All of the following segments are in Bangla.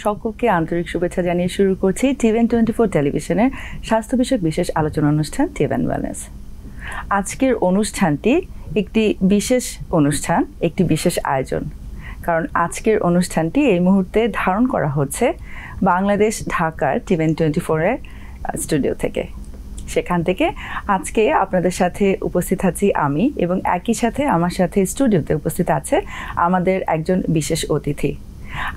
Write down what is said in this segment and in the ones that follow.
সকলকে আন্তরিক শুভেচ্ছা জানিয়ে শুরু করছি টিভেন24 টেলিভিশনের স্বাস্থ্য বিষয়ক বিশেষ আলোচনা অনুষ্ঠান টিভেন ওয়েলনেস। আজকের অনুষ্ঠানটি একটি বিশেষ অনুষ্ঠান, একটি বিশেষ আয়োজন, কারণ আজকের অনুষ্ঠানটি এই মুহূর্তে ধারণ করা হচ্ছে বাংলাদেশ ঢাকার টিভেন24-এর স্টুডিও থেকে। সেখান থেকে আজকে আপনাদের সাথে উপস্থিত আছি আমি, এবং একই সাথে আমার সাথে স্টুডিওতে উপস্থিত আছে আমাদের একজন বিশেষ অতিথি।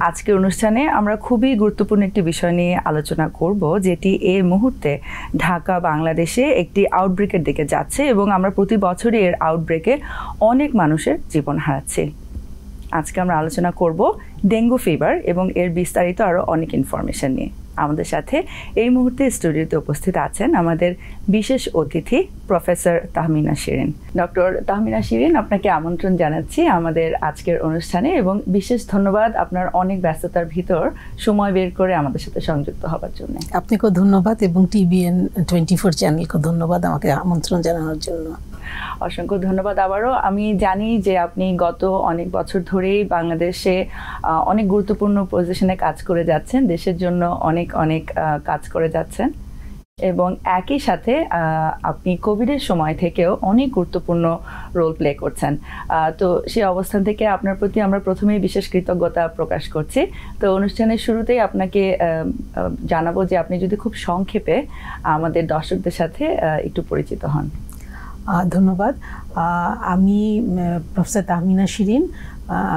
আজকের অনুষ্ঠানে আমরা খুবই গুরুত্বপূর্ণ একটি বিষয় নিয়ে আলোচনা করব, যেটি এই মুহূর্তে ঢাকা বাংলাদেশে একটি আউটব্রেকের দিকে যাচ্ছে এবং আমরা প্রতি বছরই এর আউটব্রেকে অনেক মানুষের জীবন হারাচ্ছি। আজকে আমরা আলোচনা করব ডেঙ্গু ফিভার এবং এর বিস্তারিত আরও অনেক ইনফরমেশন নিয়ে। আমাদের সাথে এই মুহূর্তে স্টুডিওতে উপস্থিত আছেন আমাদের বিশেষ অতিথি প্রফেসর তাহমিনা শিরিন। ডক্টর তাহমিনা শিরিন, আপনাকে আমন্ত্রণ জানাচ্ছি আমাদের আজকের অনুষ্ঠানে, এবং বিশেষ ধন্যবাদ আপনার অনেক ব্যস্ততার ভিতর সময় বের করে আমাদের সাথে সংযুক্ত হওয়ার জন্য। আপনাকেও ধন্যবাদ এবং TVN24 চ্যানেলকে ধন্যবাদ আমাকে আমন্ত্রণ জানানোর জন্য। অসংখ্য ধন্যবাদ আবারও। আমি জানি যে আপনি গত অনেক বছর ধরেই বাংলাদেশে অনেক গুরুত্বপূর্ণ পজিশনে কাজ করে যাচ্ছেন, দেশের জন্য অনেক কাজ করে যাচ্ছেন, এবং একই সাথে আপনি কোভিডের সময় থেকেও অনেক গুরুত্বপূর্ণ রোল প্লে করছেন। তো সেই অবস্থান থেকে আপনার প্রতি আমরা প্রথমেই বিশেষ কৃতজ্ঞতা প্রকাশ করছি। তো অনুষ্ঠানের শুরুতেই আপনাকে জানাবো যে আপনি যদি খুব সংক্ষেপে আমাদের দর্শকদের সাথে একটু পরিচিত হন। ধন্যবাদ। আমি প্রফেসর তাহমিনা শিরিন।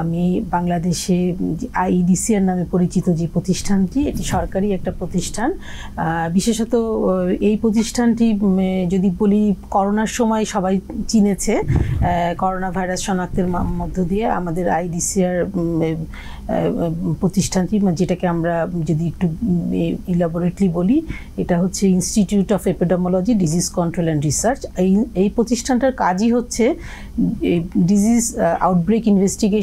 আমি বাংলাদেশে IEDCR নামে পরিচিত যে প্রতিষ্ঠানটি, এটি সরকারি একটা প্রতিষ্ঠান। বিশেষত এই প্রতিষ্ঠানটি যদি বলি করোনার সময় সবাই চিনেছে, করোনা ভাইরাস শনাক্তের মধ্য দিয়ে আমাদের IEDCR প্রতিষ্ঠানটি, যেটাকে আমরা যদি একটু ইলাবোরেটলি বলি, এটা হচ্ছে institute of epidemiology, disease control and research. এই প্রতিষ্ঠানটার কাজই হচ্ছে ডিজিজ আউটব্রেক ইনভেস্টিগেশন,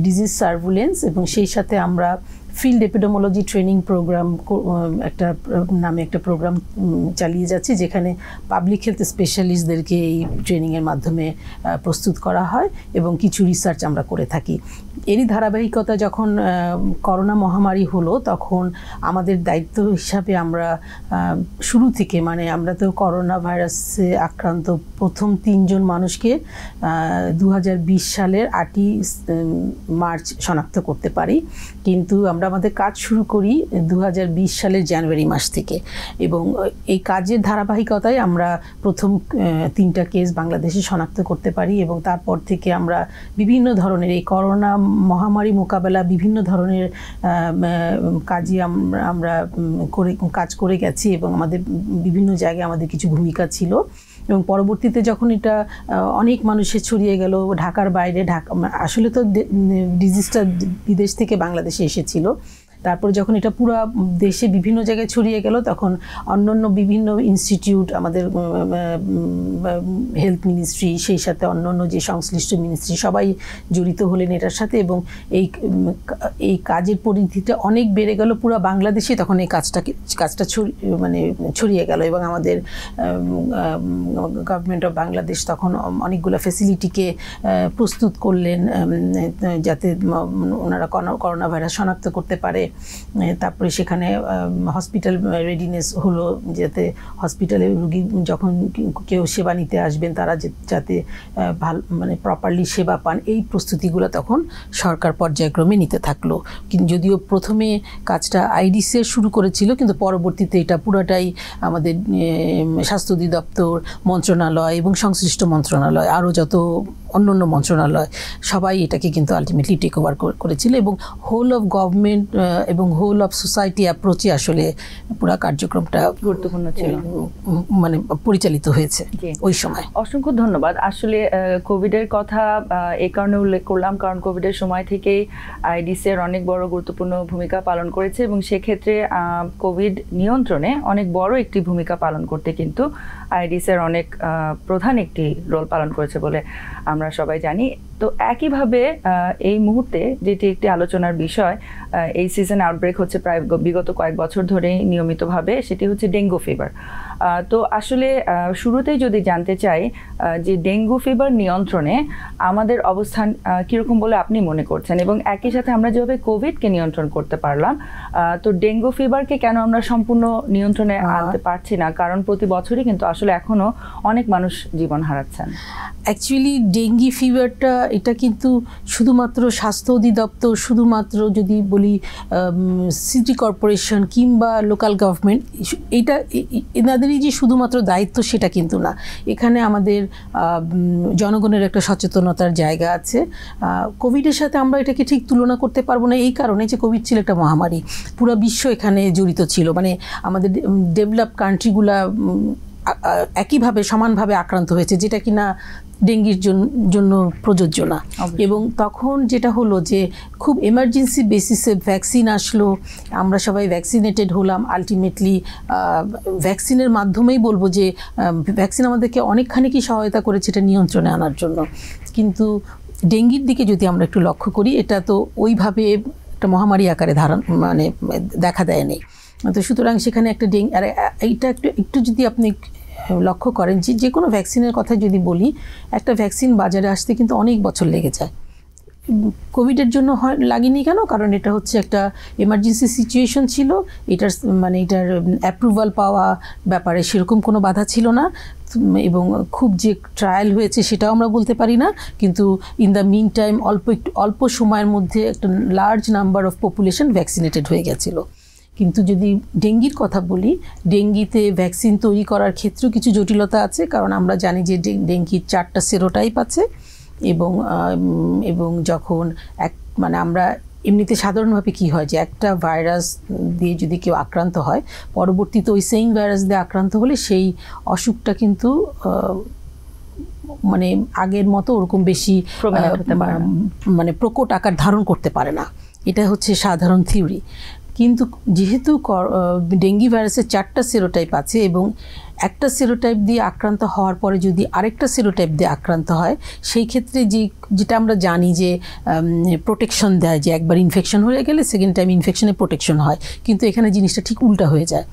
ডিজিজ সার্ভুলেন্স, এবং সেই সাথে আমরা ফিল্ড এপিডেমিওলজি ট্রেনিং প্রোগ্রাম নামে একটা প্রোগ্রাম চালিয়ে যাচ্ছি, যেখানে পাবলিক হেলথ স্পেশালিস্টদেরকে এই ট্রেনিংয়ের মাধ্যমে প্রস্তুত করা হয় এবং কিছু রিসার্চ আমরা করে থাকি। এরই ধারাবাহিকতা যখন করোনা মহামারী হলো, তখন আমাদের দায়িত্ব হিসাবে আমরা শুরু থেকে, আমরা তো করোনা ভাইরাসে আক্রান্ত প্রথম 3 জন মানুষকে 2020 সালের 8ই মার্চ শনাক্ত করতে পারি, কিন্তু আমরা আমাদের কাজ শুরু করি 2020 সালের জানুয়ারি মাস থেকে, এবং এই কাজের ধারাবাহিকতায় আমরা প্রথম 3টা কেস বাংলাদেশে শনাক্ত করতে পারি, এবং তারপর থেকে আমরা বিভিন্ন ধরনের এই করোনা মহামারী মোকাবেলা বিভিন্ন ধরনের কাজে আমরা কাজ করে গেছি, এবং আমাদের বিভিন্ন জায়গায় আমাদের কিছু ভূমিকা ছিল। এবং পরবর্তীতে যখন এটা অনেক মানুষের ছড়িয়ে গেল ঢাকার বাইরে, আসলে তো ডিজিজটা বিদেশ থেকে বাংলাদেশে এসেছিল, তারপরে যখন এটা পুরো দেশে বিভিন্ন জায়গায় ছড়িয়ে গেল, তখন অন্যান্য বিভিন্ন ইনস্টিটিউট, আমাদের হেলথ মিনিস্ট্রি, সেই সাথে অন্যান্য যে সংশ্লিষ্ট মিনিস্ট্রি, সবাই জড়িত হলেন এটার সাথে, এবং এই কাজের পরিধিটা অনেক বেড়ে গেল পুরো বাংলাদেশে। তখন এই কাজটা ছড়িয়ে গেল, এবং আমাদের গভর্নমেন্ট অফ বাংলাদেশ তখন অনেকগুলো ফ্যাসিলিটিকে প্রস্তুত করলেন যাতে ওনারা করোনা ভাইরাস শনাক্ত করতে পারে। তারপরে সেখানে হসপিটাল রেডিনেস হলো, যাতে হসপিটালে রুগী যখন কেউ সেবা নিতে আসবেন তারা যাতে ভালো প্রপারলি সেবা পান, এই প্রস্তুতিগুলো তখন সরকার পর্যায়ক্রমে নিতে থাকলো। যদিও প্রথমে কাজটা IEDCR শুরু করেছিল, কিন্তু পরবর্তীতে এটা পুরোটাই আমাদের স্বাস্থ্য অধিদপ্তর, মন্ত্রণালয় এবং সংশ্লিষ্ট মন্ত্রণালয়, আরও যত অন্যান্য মন্ত্রণালয়, সবাই এটাকে কিন্তু আলটিমেটলি টেক ওভার করেছিল, এবং হোল অফ গভর্নমেন্ট এবং হোল অফ সোসাইটি অ্যাপ্রোচে আসলে পুরো কার্যক্রমটা গুরুত্বপূর্ণ ছিল, পরিচালিত হয়েছে ওই সময়। অসংখ্য ধন্যবাদ। আসলে কোভিডের কথা এই কারণে উল্লেখ করলাম, কারণ কোভিডের সময় থেকেই IEDCR অনেক বড় গুরুত্বপূর্ণ ভূমিকা পালন করেছে, এবং সেক্ষেত্রে কোভিড নিয়ন্ত্রণে অনেক বড় একটি ভূমিকা পালন করতে কিন্তু IEDCR অনেক প্রধান একটি রোল পালন করেছে বলে আমরা সবাই জানি। তো একইভাবে এই মুহূর্তে যেটি একটি আলোচনার বিষয়, এই সিজন আউটব্রেক হচ্ছে প্রায় বিগত কয়েক বছর ধরেই নিয়মিতভাবে, সেটি হচ্ছে ডেঙ্গু ফিভার। তো আসলে শুরুতেই যদি জানতে চাই যে ডেঙ্গু ফিভার নিয়ন্ত্রণে আমাদের অবস্থান কীরকম বলে আপনি মনে করছেন, এবং একই সাথে আমরা যেভাবে কোভিডকে নিয়ন্ত্রণ করতে পারলাম, তো ডেঙ্গু ফিভারকে কেন আমরা সম্পূর্ণ নিয়ন্ত্রণে আনতে পারছি না? কারণ প্রতি বছরই কিন্তু আসলে এখনও অনেক মানুষ জীবন হারাচ্ছেন। অ্যাকচুয়ালি ডেঙ্গি ফিভারটা এটা কিন্তু শুধুমাত্র স্বাস্থ্য অধিদপ্তর, শুধুমাত্র যদি বলি সিটি কর্পোরেশন কিংবা লোকাল গভর্নমেন্ট, এটা এনাদেরই যে শুধুমাত্র দায়িত্ব সেটা কিন্তু না। এখানে আমাদের জনগণের একটা সচেতনতার জায়গা আছে। কোভিডের সাথে আমরা এটাকে ঠিক তুলনা করতে পারবো না এই কারণে যে কোভিড ছিল একটা মহামারী, পুরো বিশ্ব এখানে জড়িত ছিল, মানে আমাদের ডেভেলপ কান্ট্রিগুলা একইভাবে সমানভাবে আক্রান্ত হয়েছে, যেটা কিনা ডেঙ্গির জন্য প্রযোজ্য না। এবং তখন যেটা হলো যে খুব এমার্জেন্সি বেসিসে ভ্যাকসিন আসলো, আমরা সবাই ভ্যাকসিনেটেড হলাম। আলটিমেটলি ভ্যাকসিনের মাধ্যমেই বলবো যে ভ্যাকসিন আমাদেরকে অনেকখানি কি সহায়তা করেছে এটা নিয়ন্ত্রণে আনার জন্য। কিন্তু ডেঙ্গির দিকে যদি আমরা একটু লক্ষ্য করি, এটা তো ওইভাবে একটা মহামারী আকারে মানে দেখা দেয়নি। তো সুতরাং সেখানে একটা আর এইটা একটু যদি আপনি লক্ষ্য করেন যে কোনো ভ্যাকসিনের কথা যদি বলি, একটা ভ্যাকসিন বাজারে আসতে কিন্তু অনেক বছর লেগে যায়। কোভিডের জন্য লাগেনি কেন? কারণ এটা হচ্ছে একটা এমার্জেন্সি সিচুয়েশন ছিল, এটার অ্যাপ্রুভাল পাওয়া ব্যাপারে সেরকম কোনো বাধা ছিল না, এবং খুব যে ট্রায়াল হয়েছে সেটাও আমরা বলতে পারি না। কিন্তু ইন দ্য মিন টাইম অল্প সময়ের মধ্যে একটা large number of population vaccinated হয়ে গেছিলো। কিন্তু যদি ডেঙ্গির কথা বলি, ডেঙ্গিতে ভ্যাকসিন তৈরি করার ক্ষেত্রেও কিছু জটিলতা আছে, কারণ আমরা জানি যে ডেঙ্গির 4টা সেরোটাইপ আছে, এবং যখন মানে আমরা এমনিতে সাধারণভাবে কি হয় যে একটা ভাইরাস দিয়ে যদি কেউ আক্রান্ত হয়, পরবর্তীতে ওই সেম ভাইরাস দিয়ে আক্রান্ত হলে সেই অসুখটা কিন্তু মানে আগের মতো ওরকম বেশি মানে প্রকট আকার ধারণ করতে পারে না। এটা হচ্ছে সাধারণ থিওরি। কিন্তু যেহেতু ডেঙ্গি ভাইরাসের 4টা সেরোটাইপ আছে, এবং একটা সেরোটাইপ দিয়ে আক্রান্ত হওয়ার পরে যদি আরেকটা সেরোটাইপ দিয়ে আক্রান্ত হয়, সেই ক্ষেত্রে যেটা আমরা জানি যে প্রোটেকশন দেয়, যে একবার ইনফেকশন হয়ে গেলে সেকেন্ড টাইম ইনফেকশনে প্রোটেকশন হয়, কিন্তু এখানে জিনিসটা ঠিক উল্টা হয়ে যায়,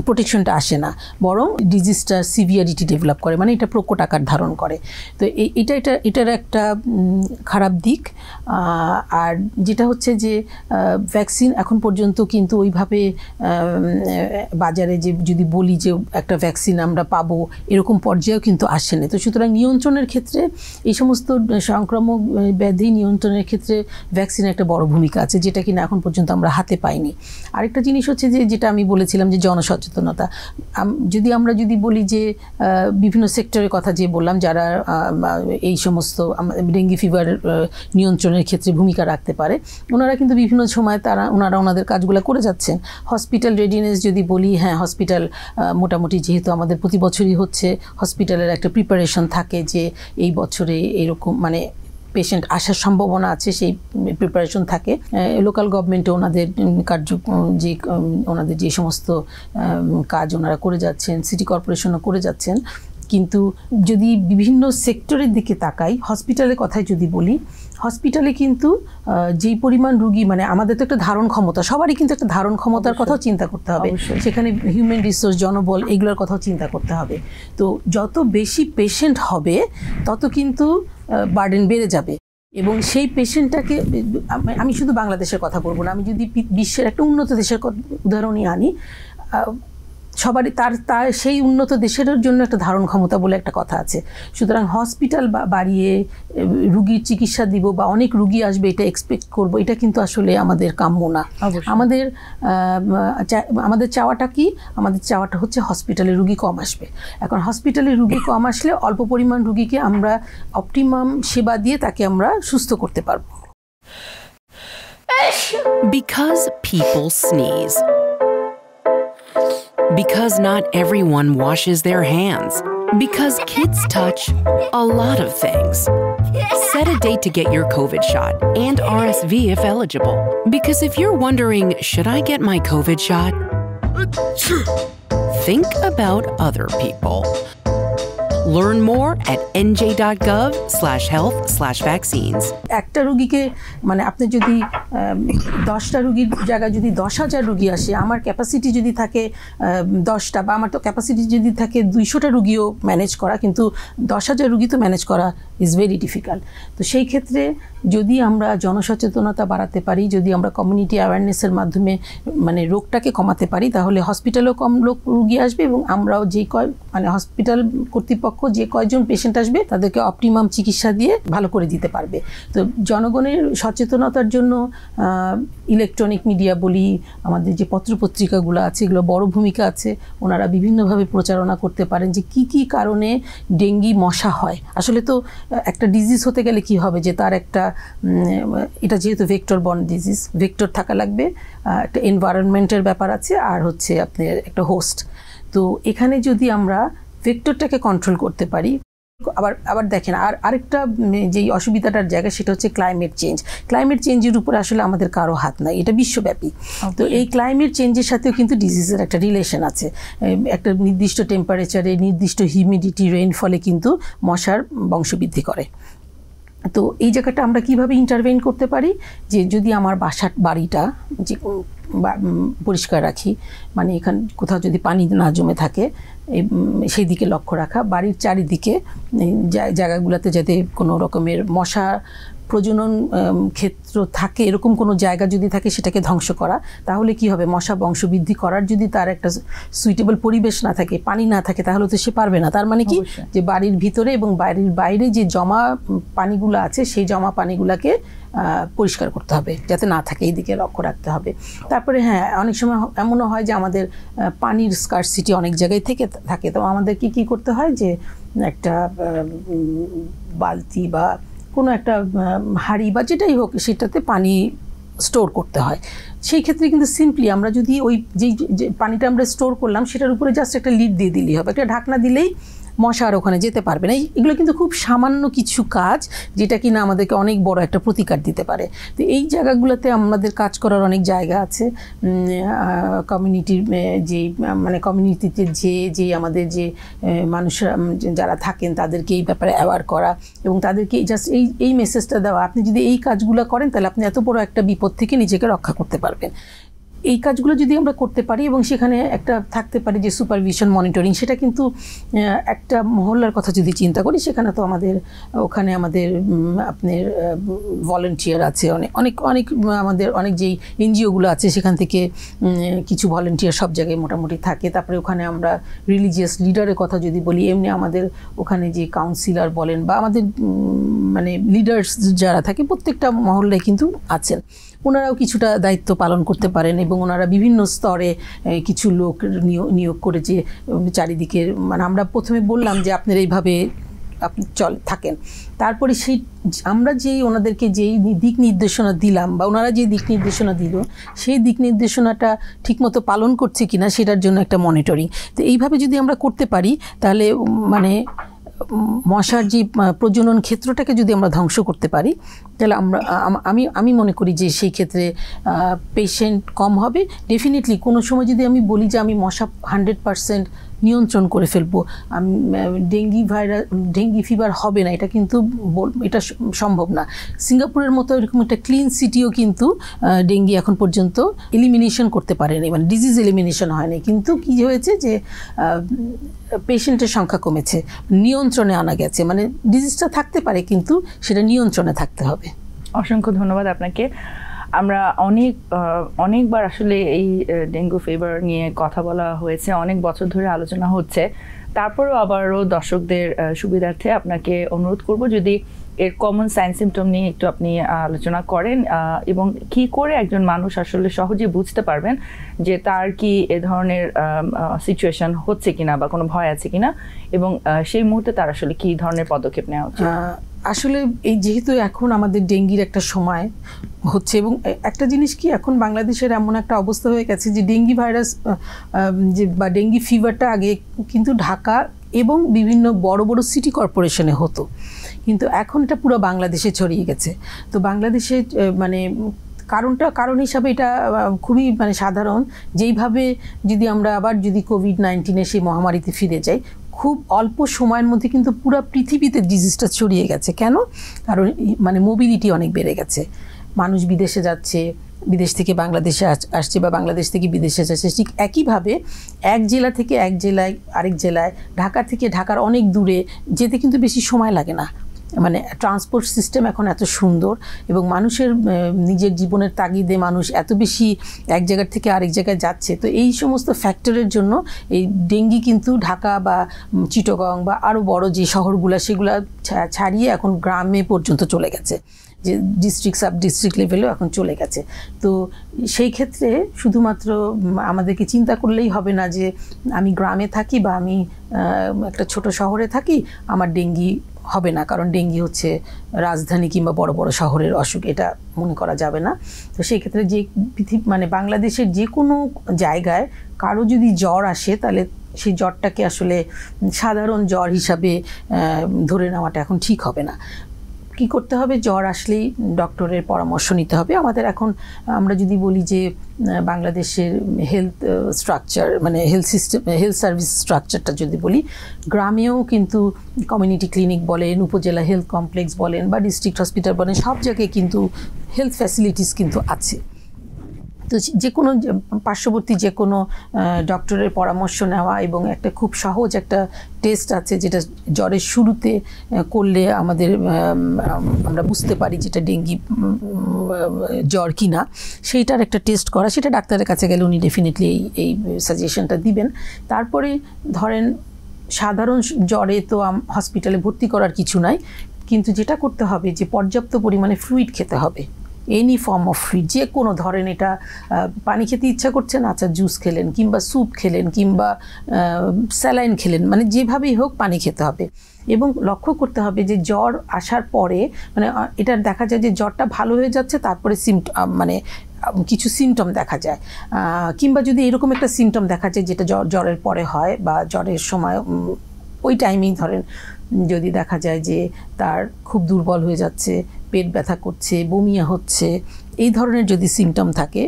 প্রোটেকশনটা আসে না, বরং ডিজিজটা সিভিয়ারিটি ডেভেলপ করে, মানে এটা প্রকট আকার ধারণ করে। তো এটার একটা খারাপ দিক। আর যেটা হচ্ছে যে ভ্যাকসিন এখন পর্যন্ত কিন্তু ওইভাবে বাজারে যে যদি বলি যে একটা ভ্যাকসিন আমরা পাবো এরকম পর্যায়েও কিন্তু আসেনি। তো সুতরাং নিয়ন্ত্রণের ক্ষেত্রে এই সমস্ত সংক্রামক ব্যাধি নিয়ন্ত্রণের ক্ষেত্রে ভ্যাকসিনের একটা বড় ভূমিকা আছে, যেটা কিনা এখন পর্যন্ত আমরা হাতে পাইনি। আরেকটা জিনিস হচ্ছে যে যেটা আমি বলেছিলাম যে জনসচেতনতা। আমরা যদি বলি যে বিভিন্ন সেক্টরের কথা যে বললাম, যারা এই সমস্ত ডেঙ্গি ফিভার নিয়ন্ত্রণের ক্ষেত্রে ভূমিকা রাখতে পারে, ওনারা কিন্তু বিভিন্ন সময় ওনারা ওনাদের কাজগুলো করে যাচ্ছেন। হসপিটাল রেডিনেস যদি বলি, হ্যাঁ, হসপিটাল মোটামুটি যেহেতু আমাদের প্রতি বছরই হচ্ছে, হসপিটালের একটা প্রিপারেশন থাকে যে এই বছরে এরকম মানে পেশেন্ট আসার সম্ভাবনা আছে, সেই প্রিপারেশন থাকে। লোকাল গভর্নমেন্টে ওনাদের যে সমস্ত কাজ ওনারা করে যাচ্ছেন, সিটি কর্পোরেশনও করে যাচ্ছেন। কিন্তু যদি বিভিন্ন সেক্টরের দিকে তাকাই, হসপিটালের কথায় যদি বলি, হসপিটালে কিন্তু যেই পরিমাণ রুগী, মানে আমাদের তো একটা ধারণ ক্ষমতা, সবারই কিন্তু একটা ধারণ ক্ষমতার কথাও চিন্তা করতে হবে, সেখানে হিউম্যান রিসোর্স, জনবল, এগুলোর কথাও চিন্তা করতে হবে। তো যত বেশি পেশেন্ট হবে তত কিন্তু বার্ডেন বেড়ে যাবে, এবং সেই পেশেন্টটাকে আমি শুধু বাংলাদেশের কথা বলবো না, আমি যদি বিশ্বের একটা উন্নত দেশের উদাহরণই আনি, সবারই তার সেই উন্নত দেশের জন্য একটা ধারণ ক্ষমতা বলে একটা কথা আছে। সুতরাং হসপিটাল বাড়িয়ে রুগীর চিকিৎসা দিব বা অনেক রুগী আসবে এটা এক্সপেক্ট করব, এটা কিন্তু আসলে আমাদের কাম্য না। আমাদের চাওয়াটা কি? আমাদের চাওয়াটা হচ্ছে হসপিটালে রুগী কম আসবে। এখন হসপিটালে রুগী কম আসলে অল্প পরিমাণ রুগীকে আমরা অপটিমাম সেবা দিয়ে তাকে আমরা সুস্থ করতে পারব। Because people sneeze. Because not everyone washes their hands. Because kids touch a lot of things. Set a date to get your COVID shot and RSV if eligible. Because if you're wondering, should I get my COVID shot? Think about other people. Learn more at nj.gov/health/vaccines. একটা রোগীকে মানে আপনি যদি 10টা রোগীর জায়গায় যদি 10,000 রোগী আসে, আমার ক্যাপাসিটি যদি থাকে 10টা, বা আমার তো ক্যাপাসিটি যদি থাকে 200টা রোগীও ম্যানেজ করা, কিন্তু 10,000 রোগী তো ম্যানেজ করা ইজ ভেরি ডিফিকাল্ট। তো সেই ক্ষেত্রে যদি আমরা জনসচেতনতা বাড়াতে পারি, যদি আমরা কমিউনিটি অ্যাওয়ারনেসের মাধ্যমে মানে রোগটাকে কমাতে পারি, তাহলে হসপিটালেও কম রোগী আসবে এবং আমরাও মানে হসপিটাল কর্তৃপক্ষ যে কয়জন পেশেন্ট আসবে তাদেরকে অপটিমাম চিকিৎসা দিয়ে ভালো করে দিতে পারবে। তো জনগণের সচেতনতার জন্য ইলেকট্রনিক মিডিয়া বলি, আমাদের যে পত্রপত্রিকাগুলো আছে, এগুলো বড় ভূমিকা আছে। ওনারা বিভিন্নভাবে প্রচারণা করতে পারেন যে কি কি কারণে ডেঙ্গি মশা হয়। আসলে তো একটা ডিজিজ হতে গেলে কি হবে যে তার একটা এটা যেহেতু ভেক্টর বর্ন ডিজিজ, ভেক্টর থাকা লাগবে, একটা এনভায়রনমেন্টের ব্যাপার আছে, আর হচ্ছে আপনার একটা হোস্ট। তো এখানে যদি আমরা ভেক্টরটাকে কন্ট্রোল করতে পারি, আবার দেখেন আরেকটা যেই অসুবিধাটার জায়গা সেটা হচ্ছে ক্লাইমেট চেঞ্জ। ক্লাইমেট চেঞ্জের উপর আসলে আমাদের কারো হাত নাই, এটা বিশ্বব্যাপী। তো এই ক্লাইমেট চেঞ্জের সাথেও কিন্তু ডিজিজের একটা রিলেশন আছে। একটা নির্দিষ্ট টেম্পারেচারে, নির্দিষ্ট হিউমিডিটি, রেইনফলে কিন্তু মশার বংশবৃদ্ধি করে। তো এই জায়গাটা আমরা কিভাবে ইন্টারভেন করতে পারি, যে যদি আমার বাড়িটা যে পরিষ্কার রাখি, মানে এখানে কোথাও যদি পানি না জমে থাকে সেই দিকে লক্ষ্য রাখা, বাড়ির চারিদিকে জায়গাগুলোতে যাতে কোনো রকমের মশা প্রজনন ক্ষেত্র থাকে এরকম কোনো জায়গা যদি থাকে সেটাকে ধ্বংস করা। তাহলে কি হবে, মশা বংশবৃদ্ধি করার যদি তার একটা সুইটেবল পরিবেশ না থাকে, পানি না থাকে, তাহলে তো সে পারবে না। তার মানে কি, যে বাড়ির ভিতরে এবং বাড়ির বাইরে যে জমা পানিগুলো আছে সেই জমা পানিগুলোকে পরিষ্কার করতে হবে, যাতে না থাকে, এই দিকে লক্ষ্য রাখতে হবে। তারপরে হ্যাঁ, অনেক সময় এমনও হয় যে আমাদের পানির স্কারসিটি অনেক জায়গায় থেকে থাকে। তো আমাদের কি করতে হয়, যে একটা বালতি বা কোনো একটা হাঁড়ি বা যেটাই হোক সেটাতে পানি স্টোর করতে হয়। সেই ক্ষেত্রে কিন্তু সিম্পলি আমরা যদি ওই যেই পানিটা আমরা স্টোর করলাম সেটার উপরে জাস্ট একটা লিড দিয়ে দিলেই হবে, একটা ঢাকনা দিলেই মশা আর ওখানে যেতে পারবে না। এগুলো কিন্তু খুব সামান্য কিছু কাজ, যেটা কিনা আমাদেরকে অনেক বড় একটা প্রতিকার দিতে পারে। তো এই জায়গাগুলোতে আমাদের কাজ করার অনেক জায়গা আছে। কমিউনিটির যেই মানে কমিউনিটিতে যে আমাদের যে মানুষরা যারা থাকেন তাদেরকে এই ব্যাপারে অ্যাওয়ার করা এবং তাদেরকে জাস্ট এই মেসেজটা দেওয়া, আপনি যদি এই কাজগুলো করেন তাহলে আপনি এত বড় একটা বিপদ থেকে নিজেকে রক্ষা করতে পারবেন। এই কাজগুলো যদি আমরা করতে পারি এবং সেখানে একটা থাকতে পারে যে সুপারভিশন, মনিটরিং, সেটা কিন্তু একটা মহল্লার কথা যদি চিন্তা করি, সেখানে তো ওখানে আমাদের আপনার ভলেন্টিয়ার আছে, অনেক আমাদের অনেক যেই এনজিওগুলো আছে সেখান থেকে কিছু ভলেন্টিয়ার সব জায়গায় মোটামুটি থাকে। তারপরে ওখানে আমরা রিলিজিয়াস লিডারের কথা যদি বলি, এমনি আমাদের ওখানে যে কাউন্সিলর বলেন বা আমাদের মানে লিডার্স যারা থাকে প্রত্যেকটা মহল্লায় কিন্তু আছেন, ওনারাও কিছুটা দায়িত্ব পালন করতে পারেন এবং ওনারা বিভিন্ন স্তরে কিছু লোক নিয়োগ করে যে চারিদিকে, মানে আমরা প্রথমে বললাম যে আপনারা এইভাবে আপনি থাকেন, তারপরে সেই আমরা যেই ওনাদেরকে যেই দিক নির্দেশনা দিলাম বা ওনারা যে দিক নির্দেশনা দিল সেই দিক নির্দেশনাটা ঠিকমতো পালন করছে কিনা সেটার জন্য একটা মনিটরিং। তো এইভাবে যদি আমরা করতে পারি তাহলে মানে মশার যে প্রজনন ক্ষেত্রটাকে যদি আমরা ধ্বংস করতে পারি তাহলে আমি মনে করি যে সেই ক্ষেত্রে পেশেন্ট কম হবে। ডেফিনেটলি কোনো সময় যদি আমি বলি যে আমি মশা 100% নিয়ন্ত্রণ করে ফেলবো, আমি ডেঙ্গি ফিভার হবে না, এটা কিন্তু এটা সম্ভব না। সিঙ্গাপুরের মতো এরকম একটা ক্লিন সিটিও কিন্তু ডেঙ্গি এখন পর্যন্ত এলিমিনেশন করতে পারেনি, মানে ডিজিজ এলিমিনেশন হয়নি, কিন্তু কি হয়েছে যে পেশেন্টের সংখ্যা কমেছে, নিয়ন্ত্রণে আনা গেছে। মানে ডিজিজটা থাকতে পারে কিন্তু সেটা নিয়ন্ত্রণে থাকতে হবে। অসংখ্য ধন্যবাদ আপনাকে। আমরা অনেকবার আসলে এই ডেঙ্গু ফিভার নিয়ে কথা বলা হয়েছে, অনেক বছর ধরে আলোচনা হচ্ছে। তারপরেও আবারও দর্শকদের সুবিধার্থে আপনাকে অনুরোধ করব যদি এর কমন সাইন সিমটম নিয়ে একটু আপনি আলোচনা করেন এবং কি করে একজন মানুষ আসলে সহজে বুঝতে পারবেন যে তার কি এ ধরনের সিচুয়েশন হচ্ছে কিনা বা কোনো ভয় আছে কিনা এবং সেই মুহূর্তে তার আসলে কি ধরনের পদক্ষেপ নেওয়া উচিত। আসলে এই যেহেতু এখন আমাদের ডেঙ্গির একটা সময় হচ্ছে এবং একটা জিনিস কি, এখন বাংলাদেশের এমন একটা অবস্থা হয়ে গেছে যে ডেঙ্গি ভাইরাস যে বা ডেঙ্গি ফিভারটা আগে কিন্তু ঢাকা এবং বিভিন্ন বড় বড় সিটি কর্পোরেশনে হতো, কিন্তু এখন এটা পুরো বাংলাদেশে ছড়িয়ে গেছে। তো বাংলাদেশে মানে কারণ হিসাবে এটা খুবই মানে সাধারণ, যেইভাবে যদি আমরা আবার যদি কোভিড-19 সেই মহামারীতে ফিরে যাই, খুব অল্প সময়ের মধ্যে কিন্তু পুরো পৃথিবীতে ডিজিজটা ছড়িয়ে গেছে। কেন? কারণ মানে মোবিলিটি অনেক বেড়ে গেছে, মানুষ বিদেশে যাচ্ছে, বিদেশ থেকে বাংলাদেশে আসছে বা বাংলাদেশ থেকে বিদেশে যাচ্ছে। ঠিক একইভাবে এক জেলা থেকে এক জেলায়, আরেক জেলায়, ঢাকা থেকে ঢাকার অনেক দূরে যেতে কিন্তু বেশি সময় লাগে না। মানে ট্রান্সপোর্ট সিস্টেম এখন এত সুন্দর এবং মানুষের নিজের জীবনের তাগিদে মানুষ এত বেশি এক জায়গার থেকে আরেক জায়গায় যাচ্ছে। তো এই সমস্ত ফ্যাক্টরের জন্য এই ডেঙ্গি কিন্তু ঢাকা বা চিটাগং বা আরও বড় যে শহরগুলো সেগুলো ছাড়িয়ে এখন গ্রামে পর্যন্ত চলে গেছে, যে ডিস্ট্রিক্ট সাব ডিস্ট্রিক্ট লেভেলেও এখন চলে গেছে। তো সেই ক্ষেত্রে শুধুমাত্র আমাদেরকে চিন্তা করলেই হবে না যে আমি গ্রামে থাকি বা আমি একটা ছোট শহরে থাকি, আমার ডেঙ্গি হবে না, কারণ ডেঙ্গি হচ্ছে রাজধানী কিংবা বড় বড় শহরের অসুখ, এটা মনে করা যাবে না। তো সেই ক্ষেত্রে যে মানে বাংলাদেশের যে কোনো জায়গায় কারো যদি জ্বর আসে, তাহলে সেই জ্বরটাকে আসলে সাধারণ জ্বর হিসাবে ধরে নেওয়াটা এখন ঠিক হবে না। কি করতে হবে? জ্বর আসলেই ডক্টরের পরামর্শ নিতে হবে। আমাদের এখন আমরা যদি বলি যে বাংলাদেশের হেলথ স্ট্রাকচার, মানে হেলথ সিস্টেম, হেলথ সার্ভিস স্ট্রাকচারটা যদি বলি, গ্রামেও কিন্তু কমিউনিটি ক্লিনিক বলেন, উপজেলা হেলথ কমপ্লেক্স বলেন বা ডিস্ট্রিক্ট হসপিটাল বলেন, সব জায়গায় কিন্তু হেলথ ফ্যাসিলিটিস কিন্তু আছে। তো যে কোনো পার্শ্ববর্তী যে কোনো ডক্টরের পরামর্শ নেওয়া এবং একটা খুব সহজ একটা টেস্ট আছে যেটা জ্বরের শুরুতে করলে আমরা বুঝতে পারি যেটা ডেঙ্গি জ্বর কিনা, সেইটার একটা টেস্ট করা, সেটা ডাক্তারের কাছে গেলে উনি ডেফিনেটলি এই সাজেশনটা দিবেন। তারপরে ধরেন সাধারণ জ্বরে তো হসপিটালে ভর্তি করার কিছু নাই, কিন্তু যেটা করতে হবে যে পর্যাপ্ত পরিমাণে ফ্লুইড খেতে হবে, এনি ফর্ম অফ ফ্লুইড। যে কোনো ধরেন এটা পানি খেতে ইচ্ছা করছে না, আচ্ছা জুস খেলেন কিংবা স্যুপ খেলেন কিংবা স্যালাইন খেলেন, মানে যেভাবেই হোক পানি খেতে হবে। এবং লক্ষ্য করতে হবে যে জ্বর আসার পরে, মানে এটা দেখা যায় যে জ্বরটা ভালো হয়ে যাচ্ছে, তারপরে মানে কিছু সিমটম দেখা যায়, কিংবা যদি এরকম একটা সিমটম দেখা যায় যেটা জ্বরের পরে হয় বা জ্বরের সময় ওই টাইমেই ধরেন যদি দেখা যায় যে তার খুব দুর্বল হয়ে যাচ্ছে, পেট ব্যথা করছে, বমিয়া হচ্ছে, এই ধরনের যদি সিমটম থাকে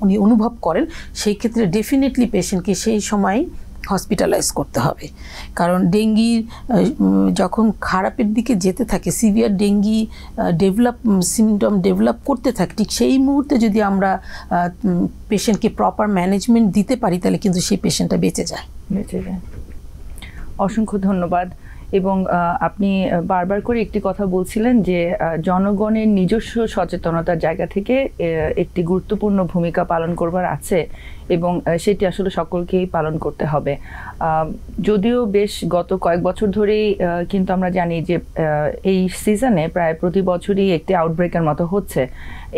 উনি অনুভব করেন, সেই ক্ষেত্রে ডেফিনেটলি পেশেন্টকে সেই সময় হসপিটালাইজ করতে হবে। কারণ ডেঙ্গি যখন খারাপের দিকে যেতে থাকে, সিভিয়ার ডেঙ্গি সিমটম ডেভেলপ করতে থাকে, ঠিক সেই মুহূর্তে যদি আমরা পেশেন্টকে প্রপার ম্যানেজমেন্ট দিতে পারি, তাহলে কিন্তু সেই পেশেন্টটা বেঁচে যায়। অসংখ্য ধন্যবাদ। এবং আপনি বারবার করে একটি কথা বলছিলেন যে জনগণের নিজস্ব সচেতনতার জায়গা থেকে একটি গুরুত্বপূর্ণ ভূমিকা পালন করবার আছে এবং সেটি আসলে সকলকেই পালন করতে হবে। যদিও বেশ গত কয়েক বছর ধরেই কিন্তু আমরা জানি যে এই সিজনে প্রায় প্রতি বছরই একটি আউটব্রেকের মতো হচ্ছে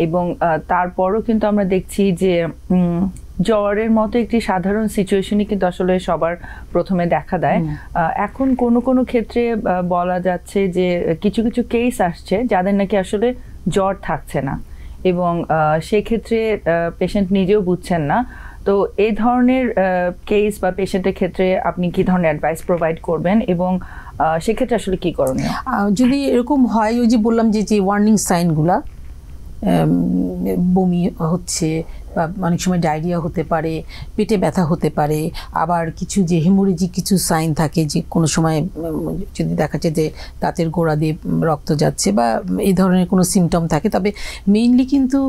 এবং তারপরও কিন্তু আমরা দেখছি যে জ্বরের মতো একটি সাধারণ সিচুয়েশনই কিন্তু আসলে সবার প্রথমে দেখা দেয়। এখন কোনো ক্ষেত্রে বলা যাচ্ছে যে কিছু কিছু কেস আসছে যাদের নাকি আসলে জ্বর থাকছে না এবং সেক্ষেত্রে পেশেন্ট নিজেও বুঝছেন না। তো এই ধরনের কেস বা পেশেন্টের ক্ষেত্রে আপনি কি ধরনের অ্যাডভাইস প্রোভাইড করবেন এবং সেক্ষেত্রে আসলে কি করণীয়? যদি এরকম হয়, ওই যে বললাম যে ওয়ার্নিং সাইনগুলা, বমি হচ্ছে বা অনেক সময় ডায়রিয়া হতে পারে, পেটে ব্যথা হতে পারে, আবার কিছু যে হেমোরেজিক কিছু সাইন থাকে, যে কোনো সময় যদি দেখা যায় যে দাঁতের গোড়া দিয়ে রক্ত যাচ্ছে বা এই ধরনের কোনো সিমটম থাকে, তবে মেইনলি কিন্তু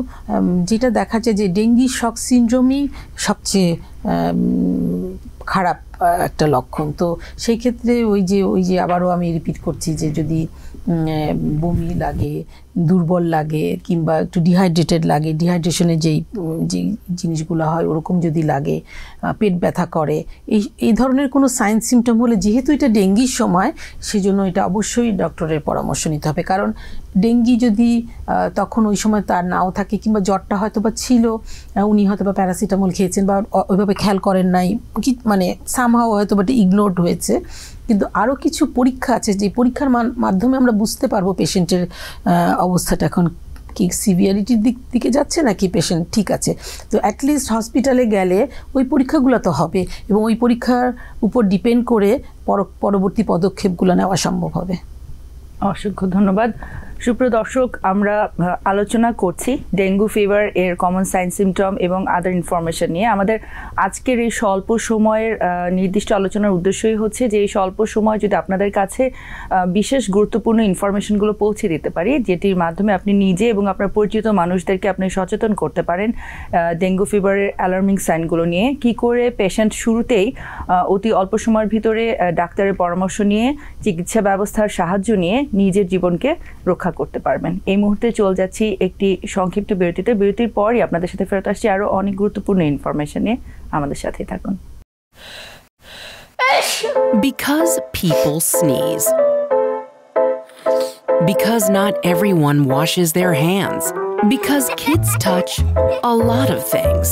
যেটা দেখা যায় যে ডেঙ্গি শক সিনড্রোমই সবচেয়ে খারাপ একটা লক্ষণ। তো সেই ক্ষেত্রে ওই যে আবারও আমি রিপিট করছি যে যদি বমি লাগে, দুর্বল লাগে কিংবা একটু ডিহাইড্রেটেড লাগে, ডিহাইড্রেশনের যে জিনিসগুলো হয় ওরকম যদি লাগে, পেট ব্যথা করে, এই ধরনের কোনো সাইন সিমটম হলে, যেহেতু এটা ডেঙ্গির সময়, সেজন্য এটা অবশ্যই ডক্টরের পরামর্শ নিতে হবে। কারণ ডেঙ্গি যদি তখন ওই সময় তার নাও থাকে কিংবা জ্বরটা হয়তো বা ছিল, উনি হয়তো বা প্যারাসিটামল খেয়েছেন বা ওইভাবে খেয়াল করেন নাই, মানে সামহাও হয়তো বা ইগনোরড হয়েছে, কিন্তু আরও কিছু পরীক্ষা আছে যে পরীক্ষার মাধ্যমে আমরা বুঝতে পারবো পেশেন্টের অবস্থাটা এখন কি সিভিয়ারিটির দিকে যাচ্ছে নাকি পেশেন্ট ঠিক আছে। তো অ্যাটলিস্ট হসপিটালে গেলে ওই পরীক্ষাগুলো তো হবে এবং ওই পরীক্ষার উপর ডিপেন্ড করে পরবর্তী পদক্ষেপগুলো নেওয়া সম্ভব হবে। অসংখ্য ধন্যবাদ। সুপ্রিয় দর্শক, আমরা আলোচনা করছি ডেঙ্গু ফিভার এর কমন সাইন সিমটম এবং আদার ইনফরমেশন নিয়ে। আমাদের আজকের এই স্বল্প সময়ের নির্দিষ্ট আলোচনার উদ্দেশ্যই হচ্ছে যে এই স্বল্প সময় যদি আপনাদের কাছে বিশেষ গুরুত্বপূর্ণ ইনফরমেশনগুলো পৌঁছে দিতে পারি, যেটির মাধ্যমে আপনি নিজে এবং আপনার পরিচিত মানুষদেরকে আপনি সচেতন করতে পারেন ডেঙ্গু ফিভারের অ্যালার্মিং সাইনগুলো নিয়ে, কি করে পেশেন্ট শুরুতেই অতি অল্প সময়ের ভিতরে ডাক্তারের পরামর্শ নিয়ে চিকিৎসা ব্যবস্থার সাহায্য নিয়ে নিজের জীবনকে রক্ষা করতে পারবেন। এই মুহূর্তে চলে যাচ্ছি একটি সংক্ষিপ্ত বিরতিতে। বিরতির পরই আপনাদের সাথে ফেরত আসছি আরো অনেক গুরুত্বপূর্ণ ইনফরমেশন নিয়ে। আমাদের সাথেই থাকুন। Because people sneeze. Because not everyone washes their hands. Because kids touch a lot of things.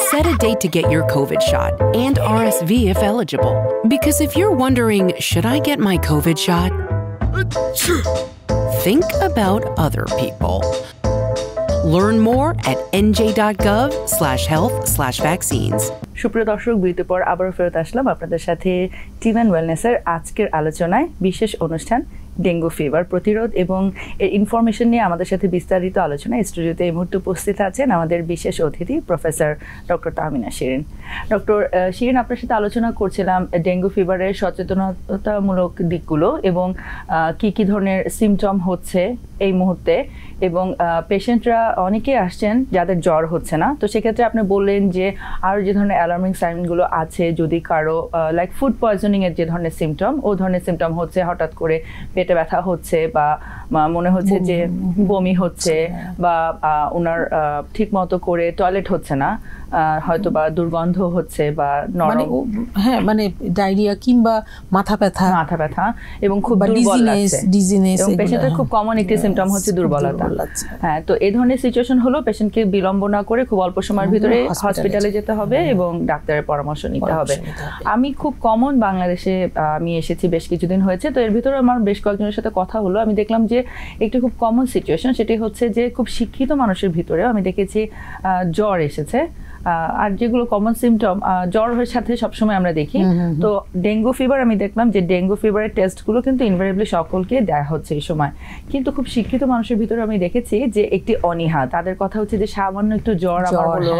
Set a date to get your COVID shot and RSV if eligible. Because if you're wondering, should I get my COVID shot? Think about other people. Learn more at nj.gov/health/vaccines. সুপ্রিয় দর্শক, বিরতির পর আবারও ফেরত আসলাম আপনাদের সাথে টিভেন ওয়েলনেসের আজকের আলোচনায় বিশেষ অনুষ্ঠান ডেঙ্গু ফিভার প্রতিরোধ এবং এর ইনফরমেশন নিয়ে আমাদের সাথে বিস্তারিত আলোচনায় স্টুডিওতে এই মুহূর্তে উপস্থিত আছেন আমাদের বিশেষ অতিথি professor doctor Tahmina Shirin. Doctor Shirin, আপনার সাথে আলোচনা করছিলাম ডেঙ্গু ফিভারের সচেতনতামূলক দিকগুলো এবং কি কি ধরনের সিমটম হচ্ছে এই মুহূর্তে, এবং পেশেন্টরা অনেকেই আসছেন যাদের জ্বর হচ্ছে না। তো সেক্ষেত্রে আপনি বললেন যে আরও যে ধরনের অ্যালার্মিং সাইনগুলো আছে, যদি কারো লাইক ফুড পয়জনিংয়ের যে ধরনের সিমটম, ও ধরনের সিমটম হচ্ছে হঠাৎ করে পেটে ব্যথা হচ্ছে বা মনে হচ্ছে যে বমি হচ্ছে বা ওনার ঠিক মতো করে টয়লেট হচ্ছে না, হয়তো বা দুর্গন্ধ হচ্ছে বা নরম, হ্যাঁ মানে ডায়রিয়া কিংবা মাথা ব্যথা এবং খুব দুর্বল লাগছে, এবং পেশেন্টের খুব কমন একটি সিমটম হচ্ছে দুর্বলতা। হ্যাঁ, তো এই ধরনের সিচুয়েশন হলো পেশেন্টকে বিলম্ব না করে খুব অল্প সময়ের ভিতরে হসপিটালে যেতে হবে এবং ডাক্তারের পরামর্শ নিতে হবে। আমি খুব কমন বাংলাদেশে আমি এসেছি বেশ কিছুদিন হয়েছে, তো এর ভিতরে আমার বেশ কয়েকজনের সাথে কথা হলো। আমি দেখলাম যে একটি খুব কমন সিচুয়েশন, সেটি হচ্ছে যে খুব শিক্ষিত মানুষের ভিতরেও আমি দেখেছি জ্বর এসেছে। আর যেগুলো কমন সিমটম জ্বরের সাথে সবসময় আমরা দেখি, তো ডেঙ্গু ফিভার আমি দেখলাম যে ডেঙ্গু ফিভারের টেস্টগুলো কিন্তু ইনভেরিয়েবলি সকলকে দেয়া হচ্ছে এই সময়। কিন্তু খুব শিক্ষিত মানুষের ভিতরে আমি দেখেছি যে একটি অনীহা, তাদের কথা হচ্ছে যে সামান্য একটু জ্বর আমার হলো,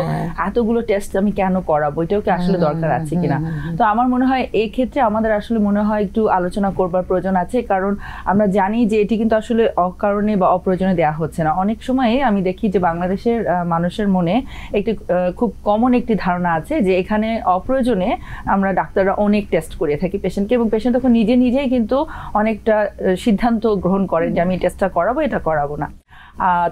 এতগুলো টেস্ট আমি কেন করাবো, এটাও কি আসলে দরকার আছে কিনা। তো আমার মনে হয় এই ক্ষেত্রে আমাদের আসলে মনে হয় একটু আলোচনা করবার প্রয়োজন আছে, কারণ আমরা জানি যে এটি কিন্তু আসলে অকারণে বা অপ্রয়োজনে দেওয়া হচ্ছে না। অনেক সময় আমি দেখি যে বাংলাদেশের মানুষের মনে একটি খুব কমন একটি ধারণা আছে যে এখানে অপ্রয়োজনে আমরা ডাক্তাররা অনেক টেস্ট করে থাকি পেশেন্টকে, এবং পেশেন্ট তখন নিজেই কিন্তু অনেকটা সিদ্ধান্ত গ্রহণ করেন যে আমি টেস্টটা করাবো, এটা করাবো না।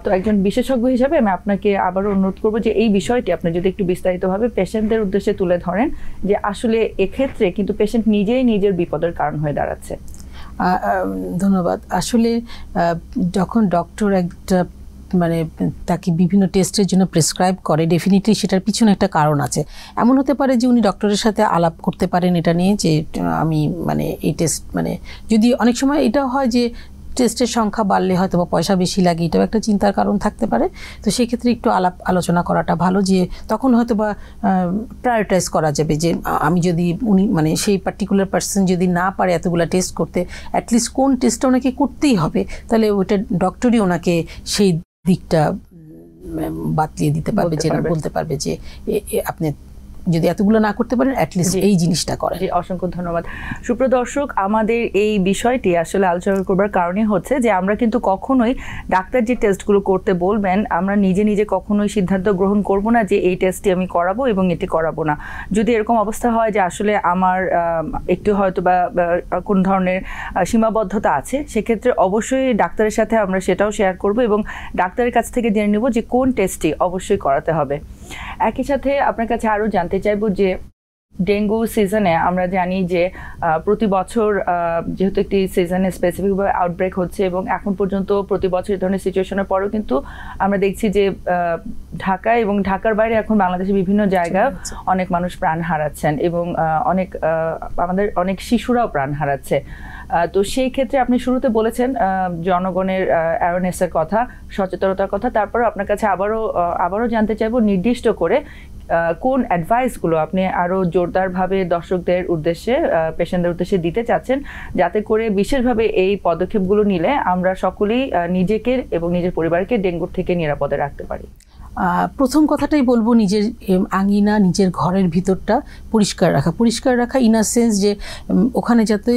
তো একজন বিশেষজ্ঞ হিসাবে আমি আপনাকে আবারও অনুরোধ করবো যে এই বিষয়টি আপনি যদি একটু বিস্তারিতভাবে পেশেন্টদের উদ্দেশ্যে তুলে ধরেন, যে আসলে এক্ষেত্রে কিন্তু পেশেন্ট নিজেই নিজের বিপদের কারণ হয়ে দাঁড়াচ্ছে। ধন্যবাদ। আসলে যখন ডক্টর একটা মানে তাকে বিভিন্ন টেস্টের জন্য প্রেসক্রাইব করে, ডেফিনেটলি সেটার পিছনে একটা কারণ আছে। এমন হতে পারে যে উনি ডক্টরের সাথে আলাপ করতে পারেন এটা নিয়ে যে আমি মানে এই টেস্ট, মানে যদি অনেক সময় এটাও হয় যে টেস্টের সংখ্যা বাড়লে হয়তো বা পয়সা বেশি লাগে, এটাও একটা চিন্তার কারণ থাকতে পারে। তো সেক্ষেত্রে একটু আলোচনা করাটা ভালো, যে তখন হয়তো বা প্রায়োরিটাইজ করা যাবে যে আমি যদি উনি মানে সেই পার্টিকুলার পার্সন যদি না পারে এতগুলো টেস্ট করতে, অ্যাটলিস্ট কোন টেস্টটা ওনাকে করতেই হবে, তাহলে ওইটা ডক্টরই ওনাকে সেই দিকটা বাতলিয়ে দিতে পারবে, যেটা বলতে পারবে যে আপনি যদি এতগুলো না করতে পারেন অ্যাটলিস্ট এই জিনিসটা করেন। অসংখ্য ধন্যবাদ। সুপ্রিয় দর্শক, আমাদের এই বিষয়টি আসলে আলোচনা করবার কারণই হচ্ছে যে আমরা কিন্তু কখনোই ডাক্তার যে টেস্টগুলো করতে বলবেন আমরা নিজে কখনোই সিদ্ধান্ত গ্রহণ করব না যে এই টেস্টটি আমি করাবো এবং এটি করাবো না। যদি এরকম অবস্থা হয় যে আসলে আমার একটু হয়তো বা কোন ধরনের সীমাবদ্ধতা আছে, সেক্ষেত্রে অবশ্যই ডাক্তারের সাথে আমরা সেটাও শেয়ার করব এবং ডাক্তারের কাছ থেকে জেনে নেব যে কোন টেস্টটি অবশ্যই করাতে হবে। একই সাথে আপনার কাছে আরও জানতে চাইব যে ডেঙ্গু সিজনে আমরা জানি যে প্রতি বছর যেহেতু একটি সিজনে স্পেসিফিকভাবে আউটব্রেক হচ্ছে, এবং এখন পর্যন্ত প্রতি বছর এই ধরনের সিচুয়েশনের পরেও কিন্তু আমরা দেখছি যে ঢাকা এবং ঢাকার বাইরে এখন বাংলাদেশের বিভিন্ন জায়গায় অনেক মানুষ প্রাণ হারাচ্ছেন এবং আমাদের অনেক শিশুরাও প্রাণ হারাচ্ছে। তো সেই ক্ষেত্রে আপনি শুরুতে বলেছেন জনগণের অ্যাওয়ারনেসের কথা, সচেতনতার কথা, তারপরে আপনার কাছে আবারও জানতে চাইবো নির্দিষ্ট করে কোন অ্যাডভাইসগুলো আপনি আরও জোরদারভাবে দর্শকদের উদ্দেশ্যে, পেশেন্টদের উদ্দেশ্যে দিতে চাচ্ছেন, যাতে করে বিশেষভাবে এই পদক্ষেপগুলো নিলে আমরা সকলেই নিজেকে এবং নিজের পরিবারকে ডেঙ্গুর থেকে নিরাপদে রাখতে পারি? প্রথম কথাটাই বলবো, নিজের আঙিনা, নিজের ঘরের ভিতরটা পরিষ্কার রাখা ইন আ সেন্স যে ওখানে যাতে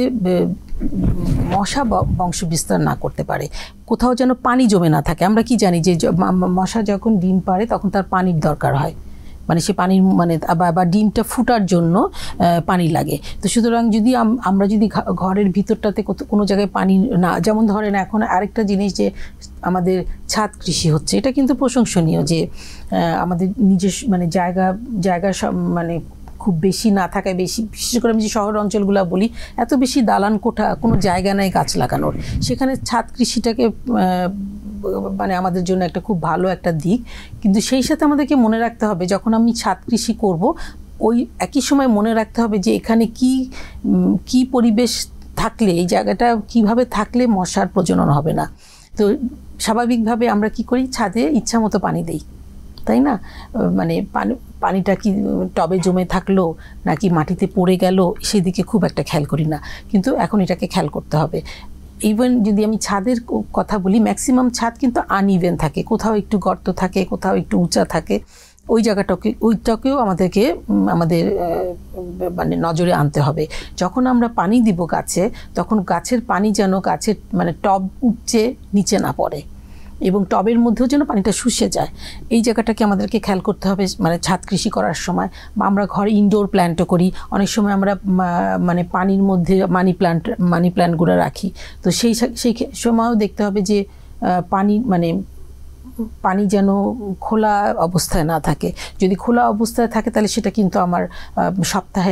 মশা বংশ বিস্তার না করতে পারে, কোথাও যেন পানি জমে না থাকে। আমরা কি জানি যে মশা যখন ডিম পাড়ে তখন তার পানির দরকার হয়, মানে সে পানির বা ডিমটা ফুটার জন্য পানি লাগে। তো সুতরাং যদি আমরা যদি ঘরের ভিতরটাতে কোনো জায়গায় পানি না, যেমন ধরেন এখন আরেকটা জিনিস যে আমাদের ছাদ কৃষি হচ্ছে, এটা কিন্তু প্রশংসনীয় যে আমাদের নিজস্ব জায়গা মানে খুব বেশি না থাকায়, বিশেষ করে আমি যে শহর অঞ্চলগুলো বলি, এত বেশি দালান কোঠা, কোনো জায়গা নাই গাছ লাগানোর, সেখানে ছাদ কৃষিটাকে মানে আমাদের জন্য একটা খুব ভালো একটা দিক। কিন্তু সেই সাথে আমাদেরকে মনে রাখতে হবে, যখন আমি ছাদ কৃষি করব, ওই একই সময় মনে রাখতে হবে যে এখানে কি পরিবেশ থাকলে, এই জায়গাটা কিভাবে থাকলে মশার প্রজনন হবে না। তো স্বাভাবিকভাবে আমরা কি করি, ছাদে ইচ্ছা মতো পানি দেই, তাই না? মানে পানিটা কি টবে জমে থাকলো নাকি মাটিতে পড়ে গেল, সেদিকে খুব একটা খেয়াল করি না, কিন্তু এখন এটাকে খেয়াল করতে হবে। ইভেন যদি আমি ছাদের কথা বলি, ম্যাক্সিমাম ছাদ কিন্তু আনইভেন থাকে, কোথাও একটু গর্ত থাকে, কোথাও একটু উঁচা থাকে। ওইটাকেও আমাদের মানে নজরে আনতে হবে। যখন আমরা পানি দিব গাছে, তখন গাছের পানি যেন গাছের মানে টব উপচে নিচে না পড়ে, এবং টবের মধ্যেও যেন পানিটা শুষে যায়। এই জায়গাটাকে আমাদেরকে খেয়াল করতে হবে মানে ছাদ কৃষি করার সময়। বা আমরা ঘরে ইনডোর প্ল্যান্টও করি, অনেক সময় আমরা মানে পানির মধ্যে মানি প্ল্যান্টগুলো রাখি। তো সেই সময়ও দেখতে হবে যে পানি যেন খোলা অবস্থায় না থাকে। যদি খোলা অবস্থায় থাকে তাহলে সেটা কিন্তু আমার সপ্তাহে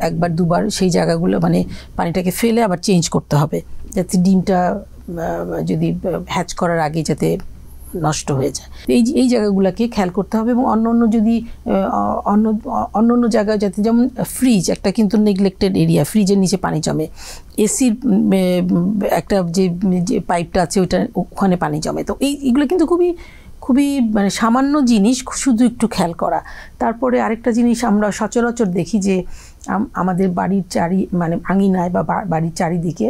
একবার দুবার সেই জায়গাগুলো মানে পানিটাকে ফেলে আবার চেঞ্জ করতে হবে, যাতে ডিমটা যদি হ্যাচ করার আগে যাতে নষ্ট হয়ে যায়। এই জায়গাগুলোকে খেয়াল করতে হবে। এবং অন্য জায়গায় যাতে, যেমন ফ্রিজ একটা কিন্তু নেগলেক্টেড এরিয়া, ফ্রিজের নিচে পানি জমে, এসির একটা যে পাইপটা আছে ওখানে পানি জমে। তো এইগুলো কিন্তু খুবই মানে সামান্য জিনিস, শুধু একটু খেয়াল করা। তারপরে আরেকটা জিনিস আমরা সচরাচর দেখি যে আমাদের বাড়ির মানে আঙিনায় বা বাড়ির চারিদিকে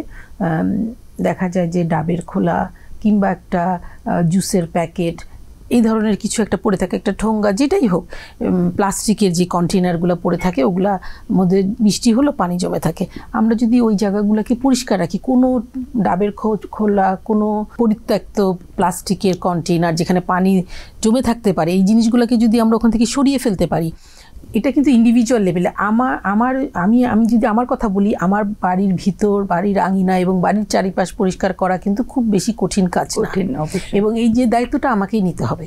দেখা যায় যে ডাবের খোলা কিংবা একটা জুসের প্যাকেট, এই ধরনের কিছু একটা পড়ে থাকে, একটা ঠোঙ্গা, যেটাই হোক, প্লাস্টিকের যে কন্টেনারগুলো পড়ে থাকে, ওগুলা মধ্যে বৃষ্টি হলো পানি জমে থাকে। আমরা যদি ওই জায়গাগুলোকে পরিষ্কার রাখি, কোনো ডাবের খোলা, কোনো পরিত্যক্ত প্লাস্টিকের কন্টেনার যেখানে পানি জমে থাকতে পারে, এই জিনিসগুলোকে যদি আমরা ওখান থেকে সরিয়ে ফেলতে পারি, এটা কিন্তু ইন্ডিভিজুয়াল লেভেলে। আমি যদি আমার কথা বলি, আমার বাড়ির ভিতর, বাড়ির আঙিনা এবং বাড়ির চারিপাশ পরিষ্কার করা কিন্তু খুব বেশি কঠিন কাজ না, এবং এই যে দায়িত্বটা আমাকেই নিতে হবে।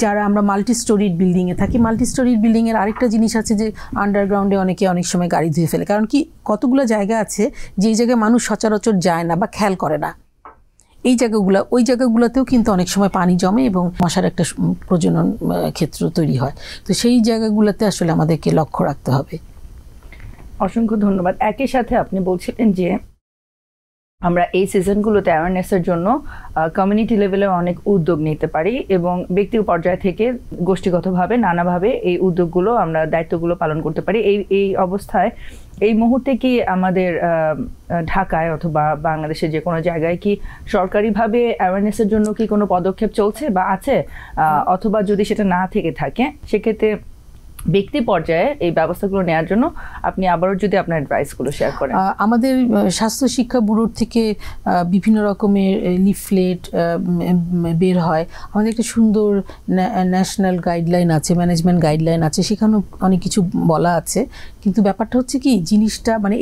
যারা আমরা মাল্টি স্টোরিড বিল্ডিংয়ে থাকি, মাল্টি স্টোরিড বিল্ডিংয়ের আরেকটা জিনিস আছে যে আন্ডারগ্রাউন্ডে অনেক সময় গাড়ি ধুয়ে ফেলে। কারণ কি, কতগুলো জায়গা আছে যেই জায়গায় মানুষ সচরাচর যায় না বা খেয়াল করে না, ওই জায়গাগুলোতেও কিন্তু অনেক সময় পানি জমে এবং মশার একটা প্রজনন ক্ষেত্র তৈরি হয়। তো সেই জায়গাগুলোতে আসলে আমাদেরকে লক্ষ্য রাখতে হবে। অসংখ্য ধন্যবাদ। একই সাথে আপনি বলছিলেন যে আমরা এই সিজনগুলোতে অ্যাওয়ারনেসের জন্য কমিউনিটি লেভেলে অনেক উদ্যোগ নিতে পারি, এবং ব্যক্তি পর্যায় থেকে গোষ্ঠীগতভাবে নানাভাবে এই উদ্যোগগুলো, আমরা দায়িত্বগুলো পালন করতে পারি। এই অবস্থায় এই মুহূর্তে কি আমাদের ঢাকায় অথবা বাংলাদেশের যে কোনো জায়গায় কি সরকারিভাবে অ্যাওয়ারনেসের জন্য কি কোনো পদক্ষেপ চলছে বা আছে, অথবা যদি সেটা না থেকে থাকে, সেক্ষেত্রে ব্যক্তি পর্যায়ে এই ব্যবস্থাগুলো নেওয়ার জন্য আপনি আবারও যদি আপনার অ্যাডভাইসগুলো শেয়ার করেন। আমাদের স্বাস্থ্য শিক্ষা ব্যুরোর থেকে বিভিন্ন রকমের লিফলেট বের হয়। আমাদের একটা সুন্দর ন্যাশনাল গাইডলাইন আছে, ম্যানেজমেন্ট গাইডলাইন আছে, সেখানেও অনেক কিছু বলা আছে। কিন্তু ব্যাপারটা হচ্ছে কি, জিনিসটা মানে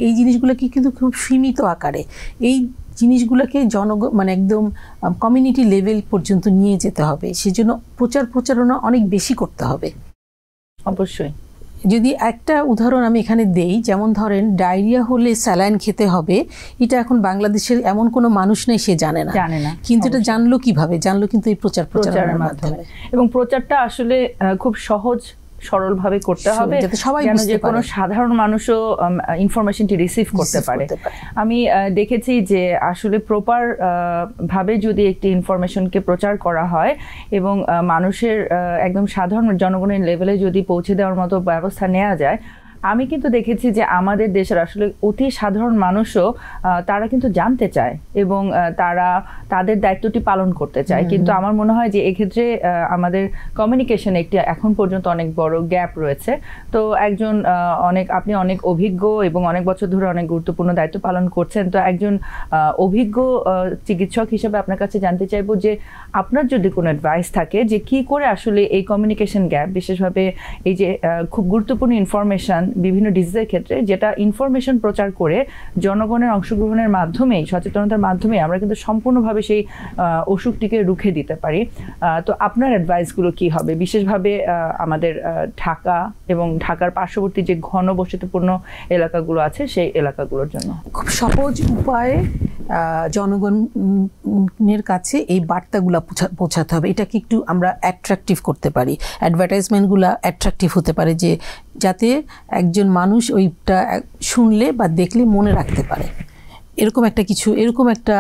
এই জিনিসগুলোকে কিন্তু খুব সীমিত আকারে, এই জিনিসগুলোকে মানে একদম কমিউনিটি লেভেল পর্যন্ত নিয়ে যেতে হবে। সেজন্য প্রচারণা অনেক বেশি করতে হবে। অবশ্যই। যদি একটা উদাহরণ আমি এখানে দেই, যেমন ধরেন ডায়রিয়া হলে স্যালাইন খেতে হবে, এটা এখন বাংলাদেশের এমন কোনো মানুষ নেই সে জানে না, কিন্তু এটা জানলো কিভাবে? জানলো কিন্তু এই প্রচারের মাধ্যমে। এবং প্রচারটা আসলে খুব সহজ সরলভাবে করতে হবে যাতে সবাই যেন বুঝতে যে কোনো পারে। সাধারণ মানুষও ইনফরমেশনটি রিসিভ করতে পারে। আমি দেখেছি যে আসলে প্রপার ভাবে যদি একটি ইনফরমেশনকে প্রচার করা হয় এবং মানুষের একদম সাধারণ জনগণের লেভেলে যদি পৌঁছে দেওয়ার মতো ব্যবস্থা নেওয়া যায়, আমি কিন্তু দেখেছি যে আমাদের দেশের আসলে অতি সাধারণ মানুষও তারা কিন্তু জানতে চায় এবং তারা তাদের দায়িত্বটি পালন করতে চায়। কিন্তু আমার মনে হয় যে এক্ষেত্রে আমাদের কমিউনিকেশনে একটি এখন পর্যন্ত অনেক বড় গ্যাপ রয়েছে। তো একজন আপনি অনেক অভিজ্ঞ এবং অনেক বছর ধরে অনেক গুরুত্বপূর্ণ দায়িত্ব পালন করছেন, তো একজন অভিজ্ঞ চিকিৎসক হিসেবে আপনার কাছে জানতে চাইবো যে আপনার যদি কোনো অ্যাডভাইস থাকে যে কি করে আসলে এই কমিউনিকেশন গ্যাপ, বিশেষভাবে এই যে খুব গুরুত্বপূর্ণ ইনফরমেশন বিভিন্ন ডিজিজের ক্ষেত্রে, যেটা ইনফরমেশন প্রচার করে জনগণের অংশগ্রহণের মাধ্যমে, সচেতনতার মাধ্যমে আমরা কিন্তু সম্পূর্ণভাবে সেই অসুখটিকে রুখে দিতে পারি। তো আপনার অ্যাডভাইসগুলো কি হবে বিশেষভাবে আমাদের ঢাকা এবং ঢাকার পার্শ্ববর্তী যে ঘনবসতিপূর্ণ এলাকাগুলো আছে সেই এলাকাগুলোর জন্য? খুব সহজ উপায়ে জনগণের কাছে এই বার্তাগুলো পৌঁছাতে হবে। এটাকে একটু আমরা অ্যাট্রাকটিভ করতে পারি, অ্যাডভার্টাইজমেন্টগুলো অ্যাট্রাকটিভ হতে পারে, যে যাতে একজন মানুষ ওইটা শুনলে বা দেখলে মনে রাখতে পারে। এরকম একটা কিছু, এরকম একটা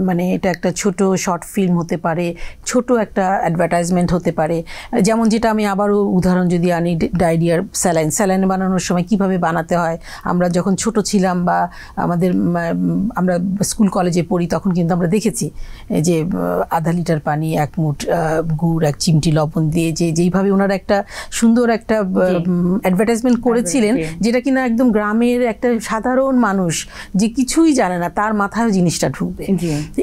মানে এটা একটা ছোট শর্ট ফিল্ম হতে পারে, ছোট একটা অ্যাডভার্টাইজমেন্ট হতে পারে। যেমন যেটা আমি আবারও উদাহরণ যদি আনি, ডায়রিয়ার স্যালাইন বানানোর সময় কিভাবে বানাতে হয়, আমরা যখন ছোট ছিলাম বা আমরা স্কুল কলেজে পড়ি তখন কিন্তু আমরা দেখেছি যে আধা লিটার পানি, 1 মুঠ গুড়, 1 চিমটি লবণ দিয়ে যেইভাবে ওনারা একটা সুন্দর একটা অ্যাডভার্টাইজমেন্ট করেছিলেন, যেটা কিনা একদম গ্রামের একটা সাধারণ মানুষ যে কিছুই জানে না তার মাথায় জিনিসটা ঢুকবে।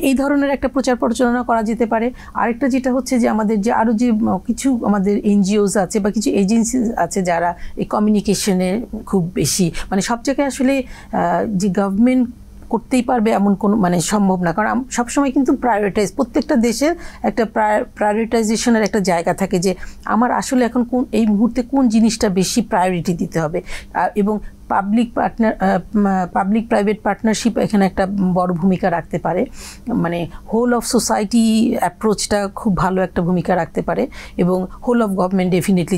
এই ধরনের একটা প্রচার প্রচারণা করা যেতে পারে। আরেকটা যেটা হচ্ছে যে আমাদের যে আরো যে কিছু আমাদের এনজিওস আছে বা কিছু এজেন্সি আছে যারা এই কমিউনিকেশনে খুব বেশি, মানে সব জায়গায় আসলে যে গভর্নমেন্ট করতেই পারবে এমন কোনো মানে সম্ভব না, কারণ সবসময় কিন্তু প্রায়োরিটাইজ, প্রত্যেকটা দেশের একটা প্রায়োরিটাইজেশনের একটা জায়গা থাকে যে আমার আসলে এখন কোন এই মুহূর্তে কোন জিনিসটা বেশি প্রায়োরিটি দিতে হবে। এবং পাবলিক প্রাইভেট পার্টনারশিপ এখানে একটা বড় ভূমিকা রাখতে পারে, মানে হোল অফ সোসাইটি অ্যাপ্রোচটা খুব ভালো একটা ভূমিকা রাখতে পারে। এবং হোল অফ গভর্নমেন্ট ডেফিনেটলি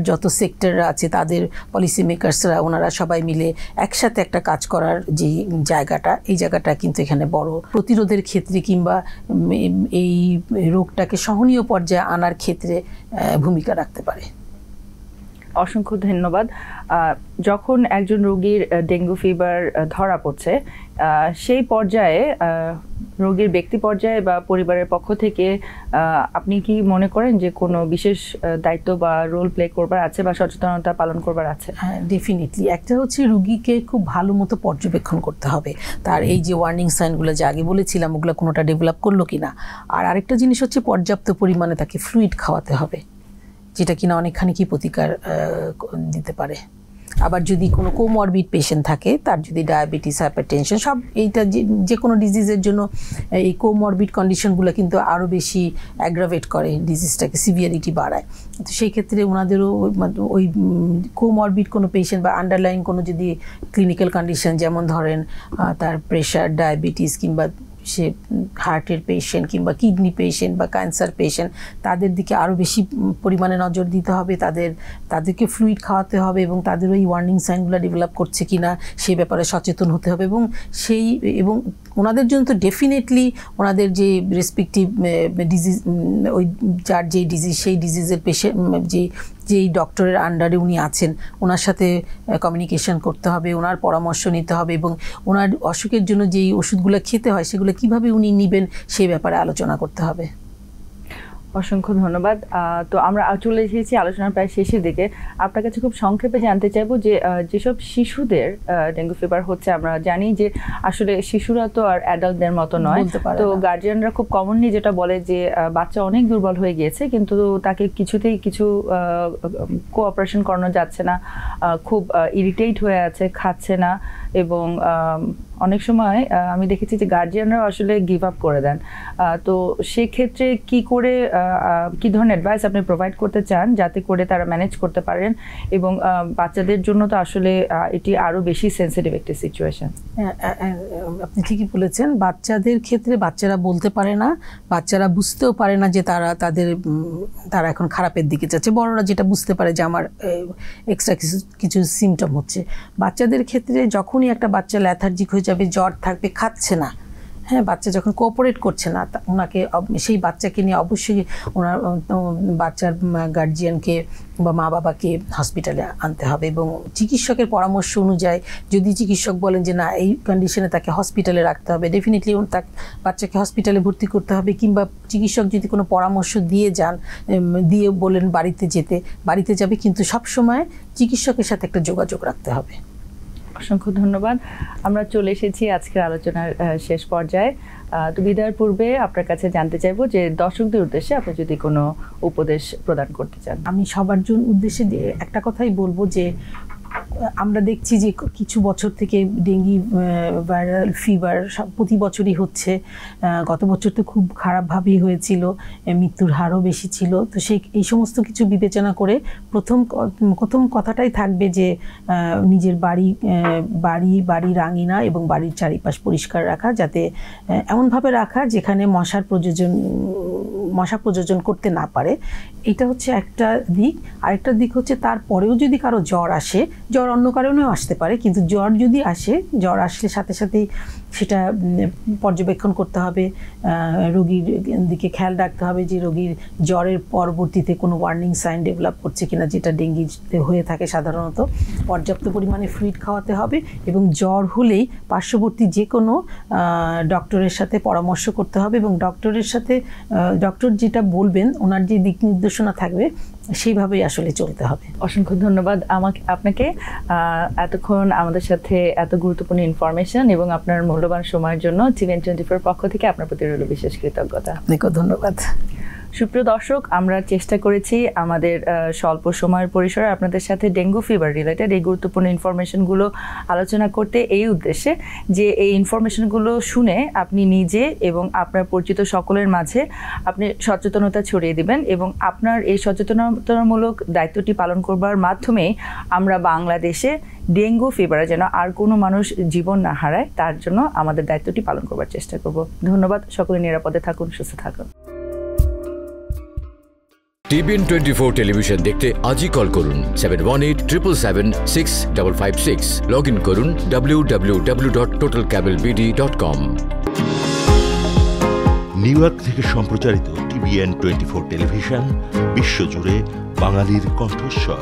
যত সেক্টররা আছে তাদের পলিসি মেকার্সরা ওনারা সবাই মিলে একসাথে একটা কাজ করার যে জায়গাটা, এই জায়গাটা কিন্তু এখানে বড় প্রতিরোধের ক্ষেত্রে কিংবা এই রোগটাকে সহনীয় পর্যায়ে আনার ক্ষেত্রে ভূমিকা রাখতে পারে। অসংখ্য ধন্যবাদ। যখন একজন রোগীর ডেঙ্গু ফিভার ধরা পড়ছে, সেই পর্যায়ে রোগীর ব্যক্তি পর্যায়ে বা পরিবারের পক্ষ থেকে আপনি কি মনে করেন যে কোনো বিশেষ দায়িত্ব বা রোল প্লে করবার আছে বা সচেতনতা পালন করবার আছে? হ্যাঁ, ডেফিনেটলি। একটা হচ্ছে রোগীকে খুব ভালো মতো পর্যবেক্ষণ করতে হবে, তার এই যে ওয়ার্নিং সাইনগুলো যে আগে বলেছিলাম ওগুলো কোনোটা ডেভেলপ করলো কিনা। আর আরেকটা জিনিস হচ্ছে পর্যাপ্ত পরিমাণে তাকে ফ্লুইড খাওয়াতে হবে, যেটা কিনা অনেকখানি কি প্রতিকার দিতে পারে। আবার যদি কোনো কোমরবিড পেশেন্ট থাকে, তার যদি ডায়াবেটিস, হাইপারটেনশন, সব এইটা যে কোনো ডিজিজের জন্য এই কোমরবিড কন্ডিশনগুলো কিন্তু আরও বেশি অ্যাগ্রাভেট করে, ডিজিজটাকে সিভিয়ারিটি বাড়ায়। তো সেই ক্ষেত্রে ওনাদেরও ওই কোমরবিড কোনো পেশেন্ট বা আন্ডারলাইন কোনো যদি ক্লিনিক্যাল কন্ডিশন, যেমন ধরেন তার প্রেশার, ডায়াবেটিস কিংবা সে হার্টের পেশেন্ট কিংবা কিডনি পেশেন্ট বা ক্যান্সার পেশেন্ট, তাদের দিকে আরও বেশি পরিমাণে নজর দিতে হবে, তাদেরকে ফ্লুইড খাওয়াতে হবে এবং তাদের ওই ওয়ার্নিং সাইনগুলো ডেভেলপ করছে কিনা সেই ব্যাপারে সচেতন হতে হবে। এবং ওনাদের জন্য তো ডেফিনেটলি ওনাদের যে রেসপেক্টিভ ডিজিজ, ওই যার যেই ডিজিজ সেই ডিজিজের পেশেন্ট যেই ডক্টরের আন্ডারে উনি আছেন ওনার সাথে কমিউনিকেশন করতে হবে, ওনার পরামর্শ নিতে হবে এবং ওনার অসুখের জন্য যেই ওষুধগুলো খেতে হয় সেগুলো কিভাবে উনি নেবেন সেই ব্যাপারে আলোচনা করতে হবে। অসংখ্য ধন্যবাদ। তো আমরা চলে এসেছি আলোচনার প্রায় শেষের দিকে। আপনার কাছে খুব সংক্ষেপে জানতে চাইবো যে যেসব শিশুদের ডেঙ্গু ফিভার হচ্ছে, আমরা জানি যে আসলে শিশুরা তো আর অ্যাডাল্টদের মতো নয়, তো গার্জিয়ানরা খুব কমনলি যেটা বলে যে বাচ্চা অনেক দুর্বল হয়ে গিয়েছে কিন্তু তাকে কিছুতেই কিছু কোঅপারেশন করানো যাচ্ছে না, খুব ইরিটেট হয়ে আছে, খাচ্ছে না এবং অনেক সময় আমি দেখেছি যে গার্জিয়ানরা আসলে গিভ আপ করে দেন। তো সেক্ষেত্রে কি ধরনের অ্যাডভাইস আপনি প্রোভাইড করতে চান যাতে করে তারা ম্যানেজ করতে পারেন, এবং বাচ্চাদের জন্য তো আসলে এটি আরও বেশি সেন্সিটিভ একটি সিচুয়েশন। আপনি ঠিকই বলেছেন, বাচ্চাদের ক্ষেত্রে বাচ্চারা বলতে পারে না, বাচ্চারা বুঝতেও পারে না যে তারা এখন খারাপের দিকে যাচ্ছে। বড়রা যেটা বুঝতে পারে যে আমার এক্সট্রা কিছু সিমটম হচ্ছে। বাচ্চাদের ক্ষেত্রে যখনই একটা বাচ্চা ল্যাথার্জিক হয়ে যাবে, জ্বর থাকবে, খাচ্ছে না, হ্যাঁ, বাচ্চা যখন কোঅপারেট করছে না, ওনাকে সেই বাচ্চাকে নিয়ে অবশ্যই ওনার বাচ্চার গার্জিয়ানকে বা মা বাবাকে হসপিটালে আনতে হবে, এবং চিকিৎসকের পরামর্শ অনুযায়ী যদি চিকিৎসক বলেন যে না এই কন্ডিশনে তাকে হসপিটালে রাখতে হবে, ডেফিনেটলি বাচ্চাকে হসপিটালে ভর্তি করতে হবে। কিংবা চিকিৎসক যদি কোনো পরামর্শ দিয়ে বলেন বাড়িতে যাবে, কিন্তু সবসময় চিকিৎসকের সাথে একটা যোগাযোগ রাখতে হবে। অসংখ্য ধন্যবাদ। আমরা চলে এসেছি আজকের আলোচনার শেষ পর্যায়ে। তো বিদায়ের পূর্বে আপনার কাছে জানতে চাইবো যে দর্শকদের উদ্দেশ্যে আপনি যদি কোনো উপদেশ প্রদান করতে চান। আমি সবার জন্য উদ্দেশ্যে একটা কথাই বলবো যে আমরা দেখছি যে কিছু বছর থেকে ডেঙ্গি ভাইরাল ফিভার প্রতি বছরই হচ্ছে। গত বছর তো খুব খারাপভাবেই হয়েছিল, মৃত্যুর হারও বেশি ছিল। তো এই সমস্ত কিছু বিবেচনা করে প্রথম কথাটাই থাকবে যে নিজের বাড়ির আঙিনা এবং বাড়ির চারিপাশ পরিষ্কার রাখা, যাতে এমনভাবে রাখা যেখানে মশা প্রযোজন করতে না পারে। এটা হচ্ছে একটা দিক। আরেকটা দিক হচ্ছে তারপরেও যদি কারো জ্বর আসে, জ্বর অন্য কারণেও আসতে পারে, কিন্তু জ্বর যদি আসে, জ্বর আসলে সাথে সাথেই সেটা পর্যবেক্ষণ করতে হবে, রোগীর দিকে খেয়াল রাখতে হবে যে রোগীর জ্বরের পরবর্তীতে কোনো ওয়ার্নিং সাইন ডেভেলপ করছে কিনা, যেটা ডেঙ্গিতে হয়ে থাকে সাধারণত। পর্যাপ্ত পরিমাণে ফ্লুইড খাওয়াতে হবে, এবং জ্বর হলেই পার্শ্ববর্তী যে কোনো ডক্টরের সাথে পরামর্শ করতে হবে, এবং ডক্টর যেটা বলবেন, ওনার যে দিক নির্দেশনা থাকবে সেইভাবেই আসলে চলতে হবে। অসংখ্য ধন্যবাদ আপনাকে এতক্ষণ আমাদের সাথে এত গুরুত্বপূর্ণ ইনফরমেশন এবং আপনার মূল্যবান সময়ের জন্য TVN24 পক্ষ থেকে আপনার প্রতি রইল বিশেষ কৃতজ্ঞতা। আপনাকেও ধন্যবাদ। সুপ্রিয় দর্শক, আমরা চেষ্টা করেছি আমাদের স্বল্প সময়ের পরিসরে আপনাদের সাথে ডেঙ্গু ফিভার রিলেটেড এই গুরুত্বপূর্ণ ইনফরমেশনগুলো আলোচনা করতে, এই উদ্দেশ্যে যে এই ইনফরমেশনগুলো শুনে আপনি নিজে এবং আপনার পরিচিত সকলের মাঝে আপনি সচেতনতা ছড়িয়ে দিবেন, এবং আপনার এই সচেতনতামূলক দায়িত্বটি পালন করবার মাধ্যমে আমরা বাংলাদেশে ডেঙ্গু ফিভারে যেন আর কোনো মানুষ জীবন না হারায়, তার জন্য আমাদের দায়িত্বটি পালন করবার চেষ্টা করব। ধন্যবাদ। সকলে নিরাপদে থাকুন, সুস্থ থাকুন। TVN24 টেলিভিশন দেখতে আজই কল করুন 7187776556। লগ ইন করুন www.totalcablebd.com। নিউ ইয়র্ক থেকে সম্প্রচারিত TVN24 টেলিভিশন বিশ্বজুড়ে বাঙালির কণ্ঠস্বর।